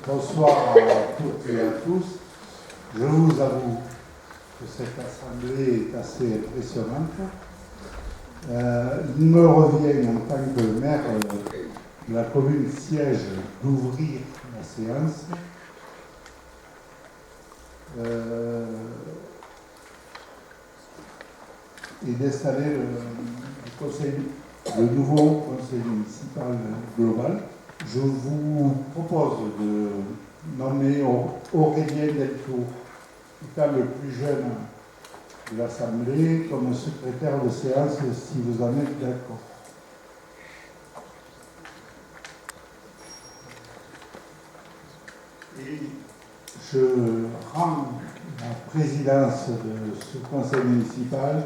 Bonsoir à toutes et à tous. Je vous avoue que cette assemblée est assez impressionnante. Il me revient en tant que maire de la commune siège d'ouvrir la séance. Et d'installer le nouveau conseil municipal global. Je vous propose de nommer Aurélien Deltour, étant le plus jeune de l'Assemblée, comme secrétaire de séance, si vous en êtes d'accord. Et je rends la présidence de ce conseil municipal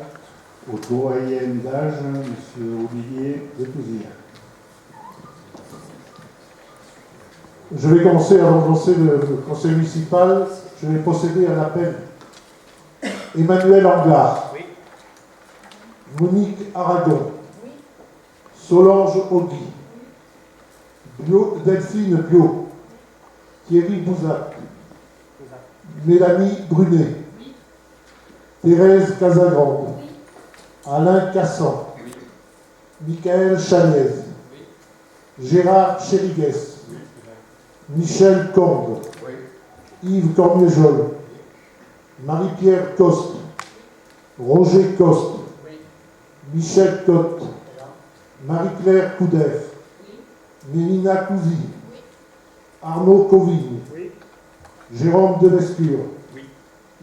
au doyen d'âge, M. Olivier Depouzière. Je vais commencer à annoncer le conseil municipal. Je vais procéder à l'appel. Emmanuel Anglard. Oui. Monique Aragon. Oui. Solange Augui. Delphine Bio. Thierry Bouzac. Mélanie Brunet. Oui. Thérèse Casagrande. Oui. Alain Cassan. Oui. Michael Chaniez. Oui. Gérard Chériguès. Michel Combe. Oui. Yves Cormier-Jol. Marie-Pierre Coste. Roger Coste. Oui. Michel Cotte. Marie-Claire Couder. Oui. Mélina Cousy. Oui. Arnaud Covigne. Oui. Jérôme Delescure. Oui.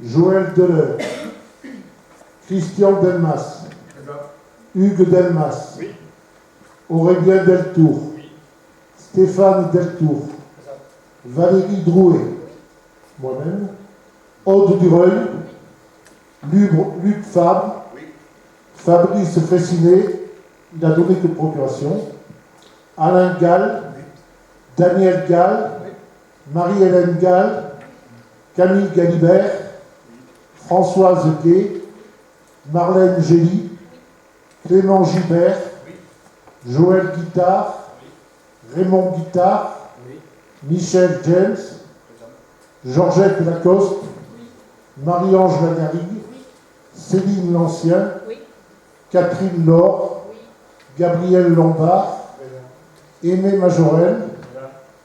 Joël Deleur. Christian Delmas. Hugues Delmas. Oui. Aurélien Deltour. Oui. Stéphane Deltour. Valérie Drouet. Moi-même. Aude Dureuil. Luc Fabre. Oui. Fabrice Fressinet. Il n'a donné que procuration. Alain Gall. Daniel Gall. Marie-Hélène Gall. Camille Galibert. Françoise Gay. Marlène Gély. Clément Gilbert. Joël Guittard. Raymond Guittard. Michel James. Georgette Lacoste. Marie-Ange Lagarigue. Céline Lancien. Oui. Catherine Laure. Oui. Gabriel Lombard. Aimé Majorel.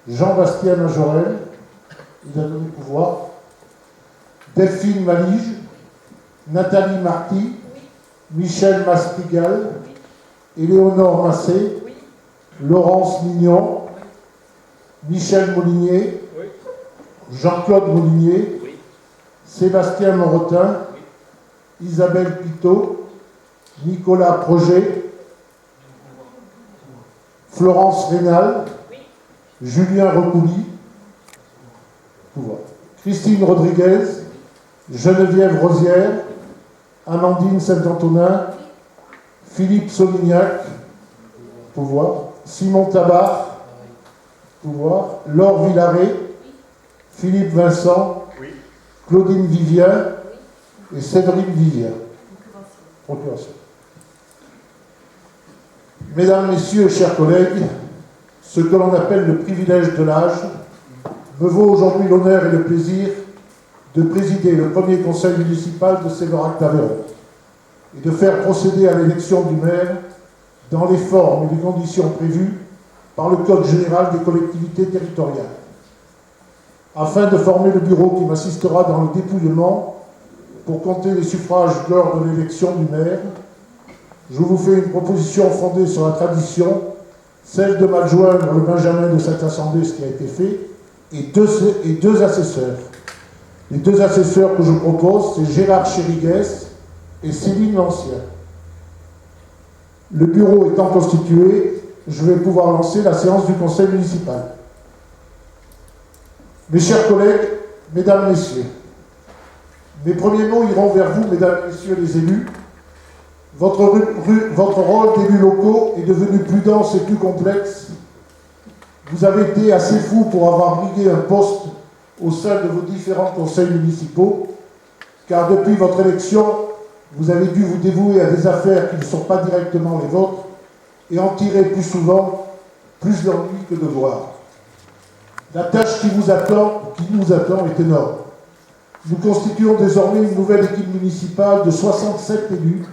Jean-Bastien Majorel. Il a donné pouvoir. Delphine Malige. Nathalie Marty. Michel Mastrigal. Éléonore Massé. Oui. Laurence Mignon. Michel Molinier. Oui. Jean-Claude Molinier. Oui. Sébastien Morotin. Isabelle Pitot. Nicolas Projet. Florence Rénal. Oui. Julien Recouli. Pouvoir. Christine Rodriguez. Geneviève Rosière. Amandine Saint-Antonin. Philippe Solignac. Pouvoir. Simon Tabar. Pouvoir. Laure Villaret. Philippe Vincent. Oui. Claudine Vivien. Et Cédric Vivien. Procuration. Mesdames, Messieurs, chers collègues, ce que l'on appelle le privilège de l'âge me vaut aujourd'hui l'honneur et le plaisir de présider le premier conseil municipal de Sévérac d'Aveyron et de faire procéder à l'élection du maire dans les formes et les conditions prévues par le Code général des collectivités territoriales. Afin de former le bureau qui m'assistera dans le dépouillement pour compter les suffrages lors de l'élection du maire, je vous fais une proposition fondée sur la tradition, celle de m'adjoindre le Benjamin de cette assemblée, ce qui a été fait, et deux assesseurs. Les deux assesseurs que je propose, c'est Gérard Chériguès et Céline Lancien. Le bureau étant constitué, je vais pouvoir lancer la séance du conseil municipal. Mes chers collègues, mesdames, messieurs, mes premiers mots iront vers vous, mesdames, messieurs les élus. Votre rôle d'élus locaux est devenu plus dense et plus complexe. Vous avez été assez fous pour avoir brigué un poste au sein de vos différents conseils municipaux, car depuis votre élection, vous avez dû vous dévouer à des affaires qui ne sont pas directement les vôtres et en tirer plus souvent plus d'ennui que de gloire. La tâche qui nous attend est énorme. Nous constituons désormais une nouvelle équipe municipale de 67 élus,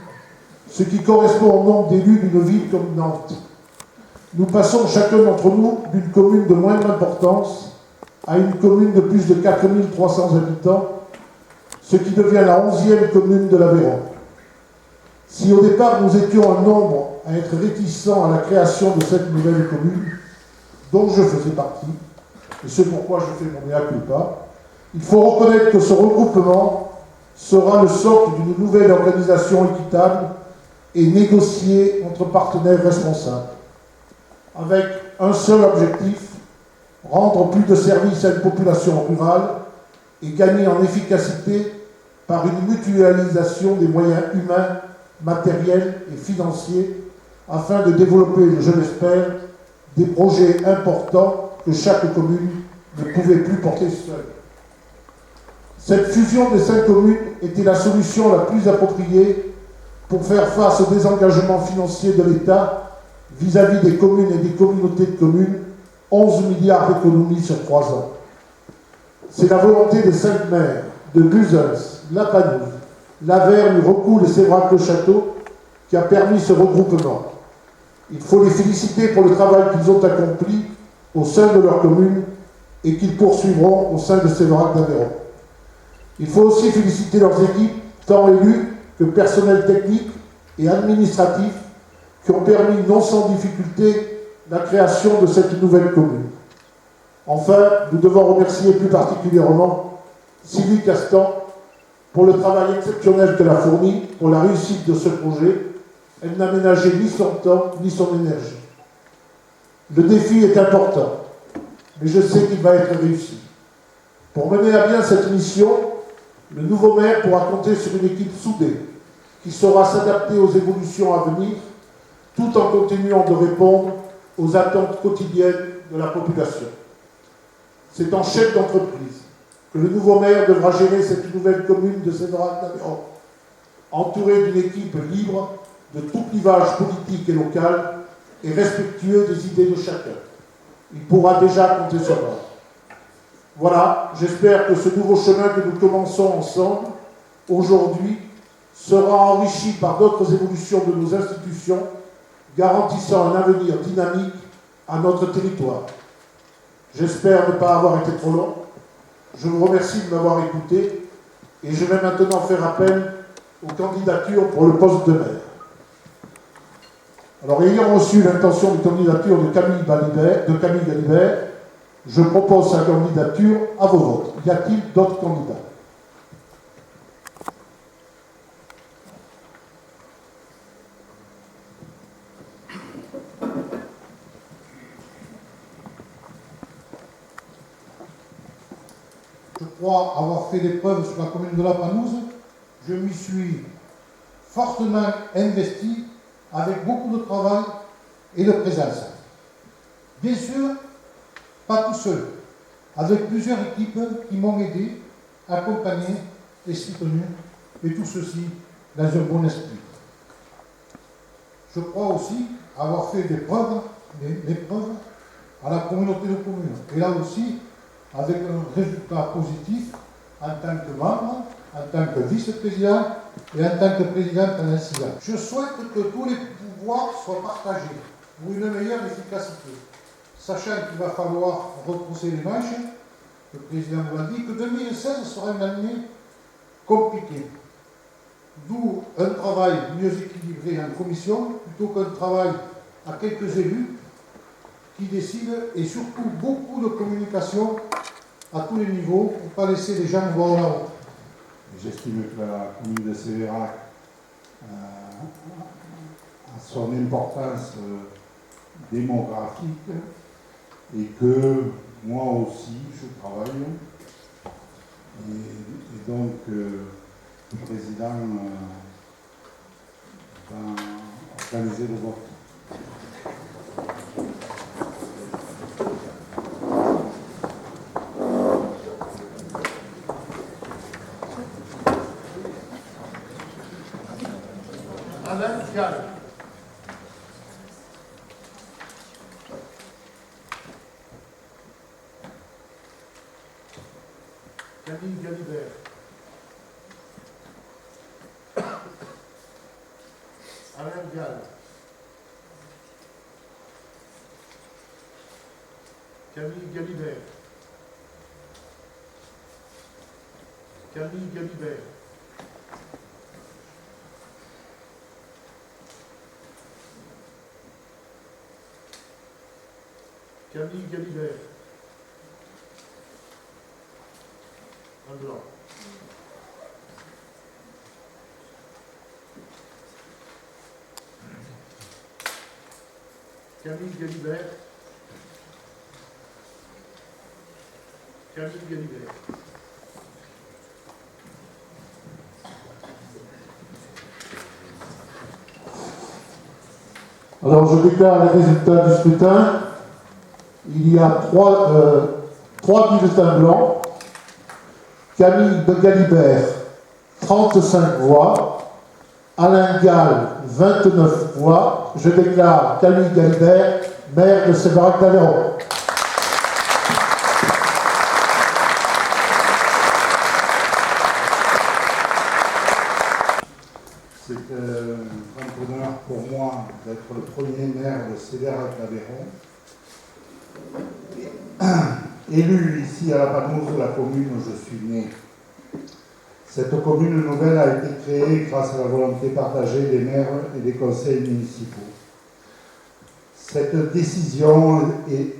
ce qui correspond au nombre d'élus d'une ville comme Nantes. Nous passons chacun d'entre nous d'une commune de moindre importance à une commune de plus de 4300 habitants, ce qui devient la 11e commune de l'Aveyron. Si au départ nous étions un nombre à être réticents à la création de cette nouvelle commune, dont je faisais partie, et c'est pourquoi je fais mon mea culpa, il faut reconnaître que ce regroupement sera le socle d'une nouvelle organisation équitable et négociée entre partenaires responsables, avec un seul objectif, rendre plus de services à une population rurale et gagner en efficacité par une mutualisation des moyens humains, matériels et financiers afin de développer, je l'espère, des projets importants que chaque commune ne pouvait plus porter seule. Cette fusion des 5 communes était la solution la plus appropriée pour faire face au désengagement financier de l'État vis-à-vis des communes et des communautés de communes, 11 milliards d'économies sur 3 ans. C'est la volonté des 5 maires de Buzens, La Panouse, Lavergne, Recoul et Sévrac-le-Château qui a permis ce regroupement. Il faut les féliciter pour le travail qu'ils ont accompli au sein de leur commune et qu'ils poursuivront au sein de Séverac d'Aveyron. Il faut aussi féliciter leurs équipes, tant élus que personnel technique et administratif, qui ont permis non sans difficulté la création de cette nouvelle commune. Enfin, nous devons remercier plus particulièrement Sylvie Castan pour le travail exceptionnel qu'elle a fourni pour la réussite de ce projet. Elle n'a ménagé ni son temps ni son énergie. Le défi est important, mais je sais qu'il va être réussi. Pour mener à bien cette mission, le nouveau maire pourra compter sur une équipe soudée qui saura s'adapter aux évolutions à venir tout en continuant de répondre aux attentes quotidiennes de la population. C'est en chef d'entreprise que le nouveau maire devra gérer cette nouvelle commune de Séverac d'Aveyron, entouré d'une équipe libre de tout clivage politique et local et respectueux des idées de chacun. Il pourra déjà compter sur moi. Voilà, j'espère que ce nouveau chemin que nous commençons ensemble aujourd'hui sera enrichi par d'autres évolutions de nos institutions, garantissant un avenir dynamique à notre territoire. J'espère ne pas avoir été trop long. Je vous remercie de m'avoir écouté et je vais maintenant faire appel aux candidatures pour le poste de maire. Alors, ayant reçu l'intention de candidature de Camille Galibert, je propose sa candidature à vos votes. Y a-t-il d'autres candidats? Je crois avoir fait des preuves sur la commune de La Panouse. Je m'y suis fortement investi avec beaucoup de travail et de présence. Bien sûr, pas tout seul, avec plusieurs équipes qui m'ont aidé, accompagné et soutenu, et tout ceci dans un bon esprit. Je crois aussi avoir fait des preuves à la communauté de communes, et là aussi avec un résultat positif en tant que membre, en tant que vice-président et en tant que président en incident. Je souhaite que tous les pouvoirs soient partagés pour une meilleure efficacité, sachant qu'il va falloir retrousser les manches. Le président vous l'a dit, que 2016 sera une année compliquée. D'où un travail mieux équilibré en commission, plutôt qu'un travail à quelques élus qui décident, et surtout beaucoup de communication à tous les niveaux, pour ne pas laisser les gens voir là-haut. J'estime que la commune de Séverac a son importance démographique et que moi aussi je travaille. Et donc le président va organiser le vote. Camille Galibert. Alain Gall. Camille Galibert. Camille Galibert. Camille Galibert. Un blanc. Camille Galibert. Camille Galibert. Alors je déclare les résultats du scrutin. Il y a trois bulletins blancs. Camille Galibert, 35 voix. Alain Gall, 29 voix. Je déclare Camille Galibert maire de Sévérac d'Aveyron. C'est un grand honneur pour moi d'être le premier maire de Sévérac d'Aveyron. Élu ici à la Panouse de la commune où je suis né. Cette commune nouvelle a été créée grâce à la volonté partagée des maires et des conseils municipaux. Cette décision est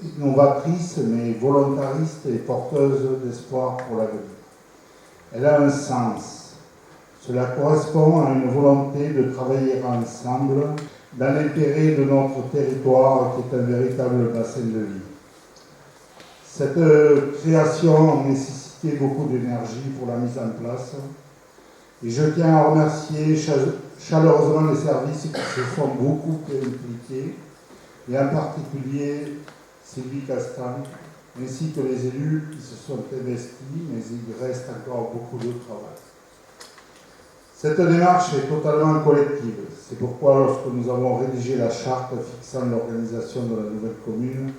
innovatrice mais volontariste et porteuse d'espoir pour l'avenir. Elle a un sens. Cela correspond à une volonté de travailler ensemble dans l'intérêt de notre territoire qui est un véritable bassin de vie. Cette création a nécessité beaucoup d'énergie pour la mise en place et je tiens à remercier chaleureusement les services qui se sont beaucoup impliqués et en particulier Sylvie Castan ainsi que les élus qui se sont investis, mais il reste encore beaucoup de travail. Cette démarche est totalement collective. C'est pourquoi lorsque nous avons rédigé la charte fixant l'organisation de la nouvelle commune,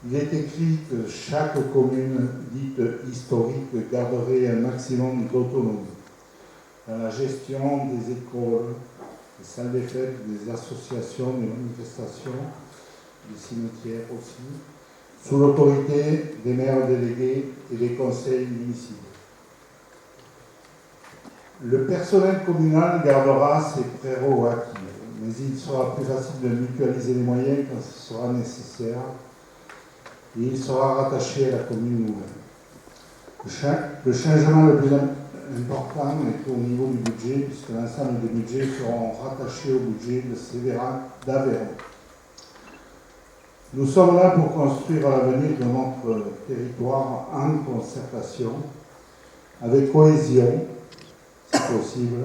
il est écrit que chaque commune dite historique garderait un maximum d'autonomie dans la gestion des écoles, des salles des fêtes, des associations, des manifestations, des cimetières aussi, sous l'autorité des maires délégués et des conseils municipaux. Le personnel communal gardera ses prérogatives, mais il sera plus facile de mutualiser les moyens quand ce sera nécessaire et il sera rattaché à la commune nouvelle. Le changement le plus important est au niveau du budget, puisque l'ensemble des budgets seront rattachés au budget de Sévérac d'Aveyron. Nous sommes là pour construire l'avenir de notre territoire en concertation, avec cohésion, si possible,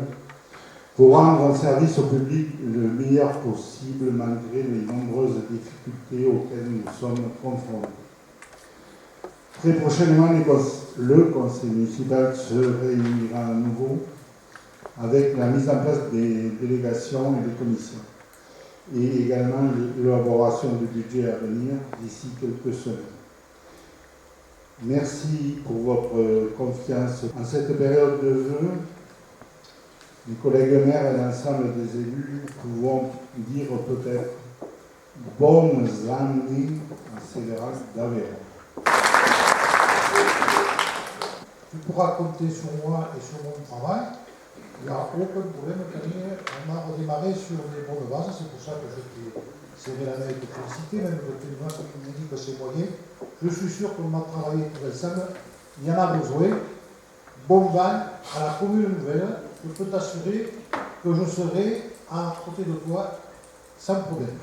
pour rendre un service au public le meilleur possible malgré les nombreuses difficultés auxquelles nous sommes confrontés. Très prochainement, le conseil municipal se réunira à nouveau avec la mise en place des délégations et des commissions et également l'élaboration du budget à venir d'ici quelques semaines. Merci pour votre confiance en cette période de vœux. Les collègues maires et l'ensemble des élus pouvons dire peut-être bonnes années à Sévérac d'Aveyron. Tu pourras compter sur moi et sur mon travail. Il n'y a aucun problème, Camille. On a redémarré sur des bonnes bases. C'est pour ça que je t'ai serré la main et te féliciter, même que tu me dis que c'est moyen. Je suis sûr qu'on va travailler pour ensemble. Il y en a besoin. Bon vent à la commune nouvelle. Je peux t'assurer que je serai à côté de toi sans problème.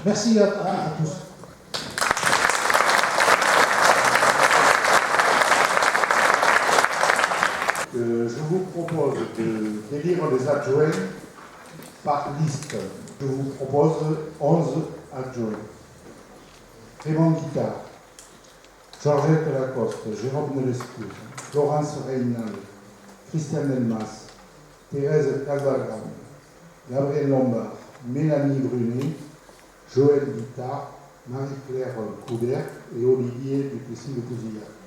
Merci à tous. Je vous propose d'élire les adjoints par liste. Je vous propose 11 adjoints. Raymond Guittard, Georgette Lacoste, Jérôme Delescure, Florence Reynal, Christian Delmas, Thérèse Casagrande, Gabriel Lombard, Mélanie Brunet, Joël Guittard, Marie-Claire Couder et Olivier Duplessis-Le Touzillac.